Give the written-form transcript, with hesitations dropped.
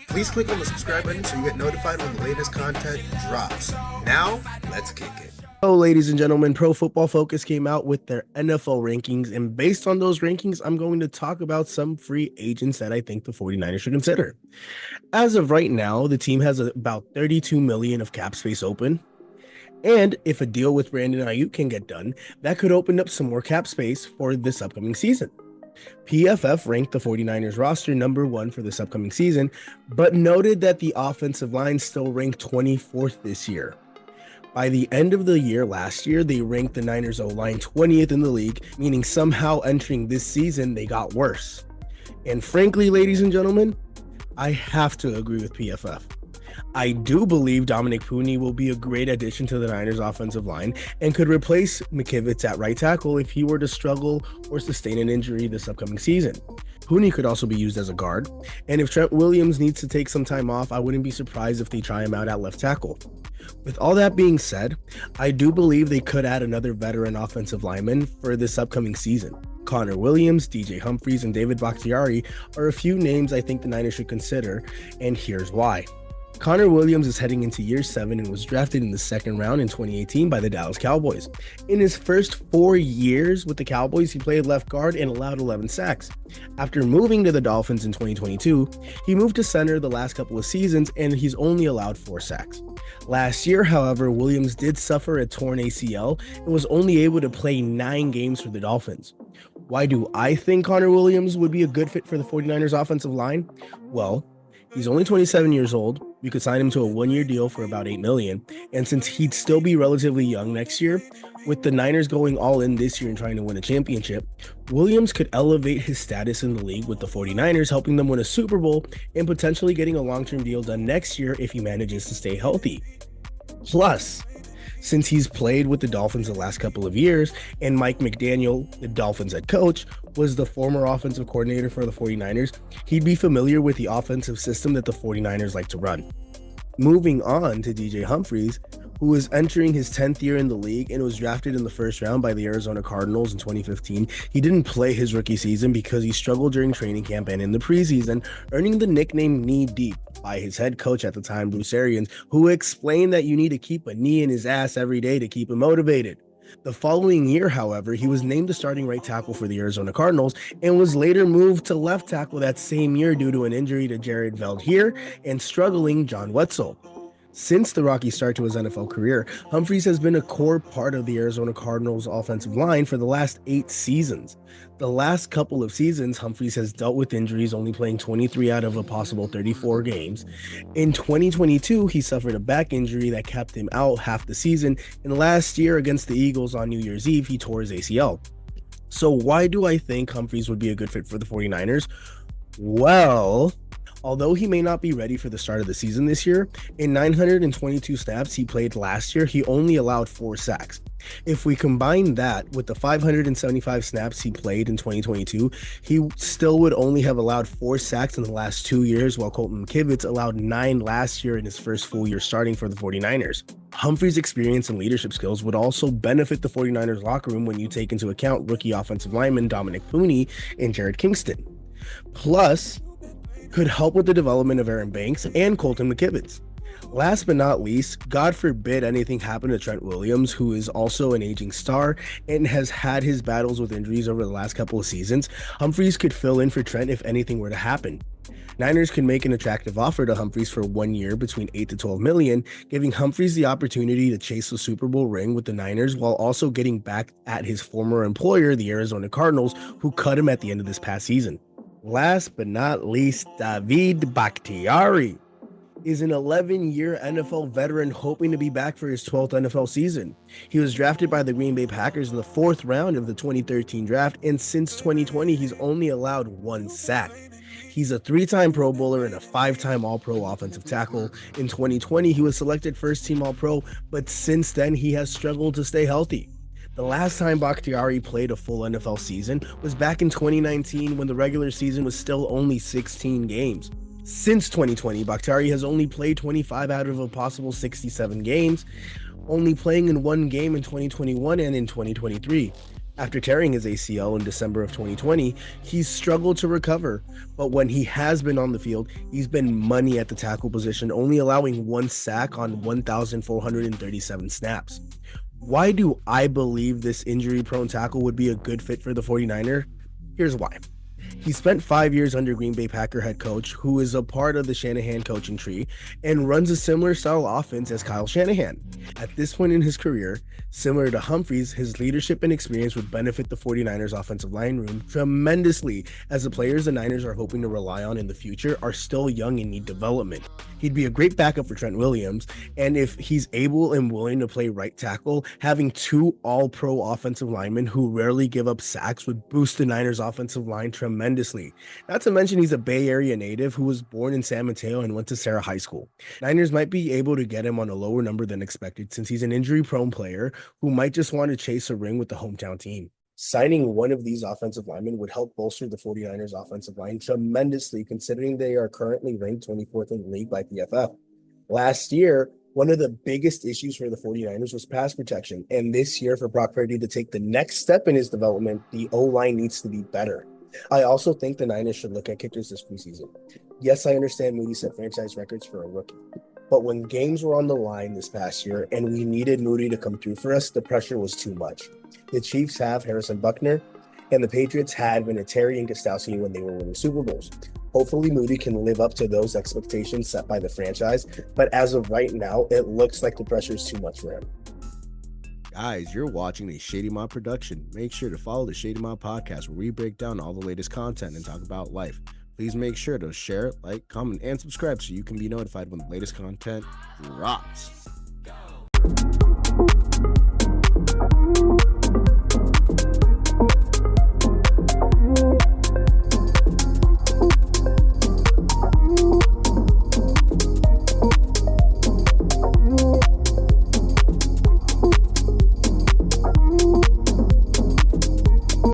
Please click on the subscribe button so you get notified when the latest content drops. Now, let's kick it. Hello, ladies and gentlemen. Pro Football Focus came out with their NFL rankings, and based on those rankings, I'm going to talk about some free agents that I think the 49ers should consider. As of right now, the team has about $32 million of cap space open. And if a deal with Brandon Ayuk can get done, that could open up some more cap space for this upcoming season. PFF ranked the 49ers roster number 1 for this upcoming season, but noted that the offensive line still ranked 24th this year. By the end of the year last year, they ranked the Niners O-line 20th in the league, meaning somehow entering this season, they got worse. And frankly, ladies and gentlemen, I have to agree with PFF. I do believe Dominic Puni will be a great addition to the Niners offensive line and could replace McKivitz at right tackle if he were to struggle or sustain an injury this upcoming season. Puni could also be used as a guard, and if Trent Williams needs to take some time off, I wouldn't be surprised if they try him out at left tackle. With all that being said, I do believe they could add another veteran offensive lineman for this upcoming season. Connor Williams, DJ Humphries, and David Bakhtiari are a few names I think the Niners should consider, and here's why. Connor Williams is heading into year 7 and was drafted in the second round in 2018 by the Dallas Cowboys. In his first 4 years with the Cowboys, he played left guard and allowed 11 sacks. After moving to the Dolphins in 2022, he moved to center the last couple of seasons and he's only allowed 4 sacks. Last year, however, Williams did suffer a torn ACL and was only able to play 9 games for the Dolphins. Why do I think Connor Williams would be a good fit for the 49ers offensive line? Well, he's only 27 years old. You could sign him to a 1-year deal for about $8 million. And since he'd still be relatively young next year, with the Niners going all in this year and trying to win a championship, Williams could elevate his status in the league with the 49ers, helping them win a Super Bowl and potentially getting a long-term deal done next year if he manages to stay healthy. Plus, since he's played with the Dolphins the last couple of years, and Mike McDaniel, the Dolphins head coach, was the former offensive coordinator for the 49ers, he'd be familiar with the offensive system that the 49ers like to run. Moving on to DJ Humphries, who is entering his 10th year in the league and was drafted in the first round by the Arizona Cardinals in 2015. He didn't play his rookie season because he struggled during training camp and in the preseason, earning the nickname Knee Deep by his head coach at the time, Bruce Arians, who explained that you need to keep a knee in his ass every day to keep him motivated. The following year, however, he was named the starting right tackle for the Arizona Cardinals and was later moved to left tackle that same year due to an injury to Jared Veldheer and struggling John Wetzel. Since the rocky start to his NFL career, Humphries has been a core part of the Arizona Cardinals offensive line for the last 8 seasons. The last couple of seasons, Humphries has dealt with injuries, only playing 23 out of a possible 34 games. In 2022, he suffered a back injury that kept him out half the season, and last year against the Eagles on New Year's Eve, he tore his ACL. So why do I think Humphries would be a good fit for the 49ers? Well, although he may not be ready for the start of the season this year, in 922 snaps he played last year, he only allowed 4 sacks. If we combine that with the 575 snaps he played in 2022, he still would only have allowed 4 sacks in the last 2 years, while Colton McKivitz allowed 9 last year in his first full year starting for the 49ers. Humphries' experience and leadership skills would also benefit the 49ers locker room when you take into account rookie offensive lineman Dominic Puni and Jared Kingston. Plus, could help with the development of Aaron Banks and Colton McKivitz. Last but not least, God forbid anything happen to Trent Williams, who is also an aging star and has had his battles with injuries over the last couple of seasons. Humphries could fill in for Trent if anything were to happen. Niners could make an attractive offer to Humphries for 1 year between $8 to $12 million, giving Humphries the opportunity to chase the Super Bowl ring with the Niners while also getting back at his former employer, the Arizona Cardinals, who cut him at the end of this past season. Last but not least, David Bakhtiari is an 11-year NFL veteran hoping to be back for his 12th NFL season. He was drafted by the Green Bay Packers in the 4th round of the 2013 draft, and since 2020, he's only allowed 1 sack. He's a 3-time Pro Bowler and a 5-time All-Pro offensive tackle. In 2020, he was selected first-team All-Pro, but since then, he has struggled to stay healthy. The last time Bakhtiari played a full NFL season was back in 2019 when the regular season was still only 16 games. Since 2020, Bakhtiari has only played 25 out of a possible 67 games, only playing in 1 game in 2021 and in 2023. After tearing his ACL in December of 2020, he's struggled to recover, but when he has been on the field, he's been money at the tackle position, only allowing 1 sack on 1,437 snaps. Why do I believe this injury-prone tackle would be a good fit for the 49er? Here's why. He spent 5 years under Green Bay Packer head coach, who is a part of the Shanahan coaching tree and runs a similar style offense as Kyle Shanahan. At this point in his career, similar to Humphries, his leadership and experience would benefit the 49ers offensive line room tremendously, as the players the Niners are hoping to rely on in the future are still young and need development. He'd be a great backup for Trent Williams, and if he's able and willing to play right tackle, having two all-pro offensive linemen who rarely give up sacks would boost the Niners offensive line tremendously. Not to mention he's a Bay Area native who was born in San Mateo and went to Sarah High School. Niners might be able to get him on a lower number than expected, since he's an injury-prone player who might just want to chase a ring with the hometown team. Signing one of these offensive linemen would help bolster the 49ers offensive line tremendously, considering they are currently ranked 24th in the league by PFF. Last year, one of the biggest issues for the 49ers was pass protection, and this year, for Brock Purdy to take the next step in his development, the O-line needs to be better. I also think the Niners should look at kickers this preseason. Yes, I understand Moody set franchise records for a rookie, but when games were on the line this past year and we needed Moody to come through for us, the pressure was too much. The Chiefs have Harrison Buckner, and the Patriots had Vinatieri and Gostowski when they were winning Super Bowls. Hopefully, Moody can live up to those expectations set by the franchise, but as of right now, it looks like the pressure is too much for him. Guys, you're watching a Shady Mob production. Make sure to follow the Shady Mob podcast, where we break down all the latest content and talk about life. Please make sure to share, like, comment, and subscribe so you can be notified when the latest content drops.